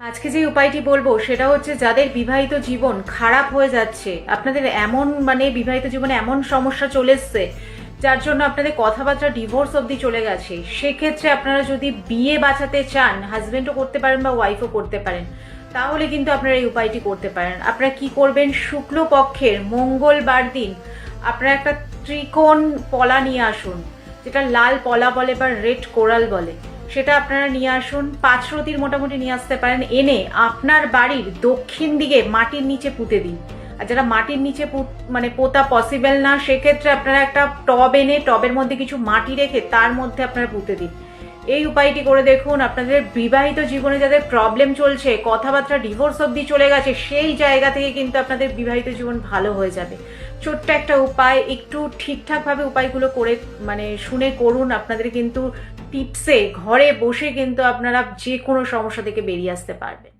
আজকে যে উপায়টি বলবো সেটা হচ্ছে যাদের বিবাহিত জীবন খারাপ হয়ে যাচ্ছে, আপনাদের এমন বিবাহিত জীবনে এমন সমস্যা চলে এসছে যার জন্য আপনাদের কথাবার্তা ডিভোর্স অবধি চলে গেছে, সেক্ষেত্রে আপনারা যদি বিয়ে বাঁচাতে চান, হাজবেন্ডও করতে পারেন বা ওয়াইফও করতে পারেন, তাহলে কিন্তু আপনারা এই উপায়টি করতে পারেন। আপনারা কি করবেন, শুক্লপক্ষের মঙ্গলবার দিন আপনারা একটা ত্রিকোণ পলা নিয়ে আসুন, যেটা লাল পলা বলে বা রেড কোরাল বলে, সেটা আপনারা নিয়ে আসুন। 5 রতির মোটামুটি নিয়ে আসতে পারেন। এনে আপনার বাড়ির দক্ষিণ দিকে মাটির নিচে পুঁতে দিন। আর যারা মাটির নিচে পোতা পসিবল না, সেক্ষেত্রে আপনারা একটা টব এনে টবের মধ্যে কিছু মাটি রেখে তার মধ্যে আপনারা পুঁতে দিন। এই উপায়টি করে দেখুন, আপনাদের বিবাহিত জীবনে যাদের প্রবলেম চলছে, কথাবার্তা ডিভোর্স অবধি চলে গেছে, সেই জায়গা থেকে কিন্তু আপনাদের বিবাহিত জীবন ভালো হয়ে যাবে। ছোট্ট একটা উপায়, একটু ঠিকঠাকভাবে উপায়গুলো করে শুনে করুন, আপনাদের কিন্তু টিপসে ঘরে বসে কিন্তু আপনারা যে কোনো সমস্যা থেকে বেরিয়ে আসতে পারবেন।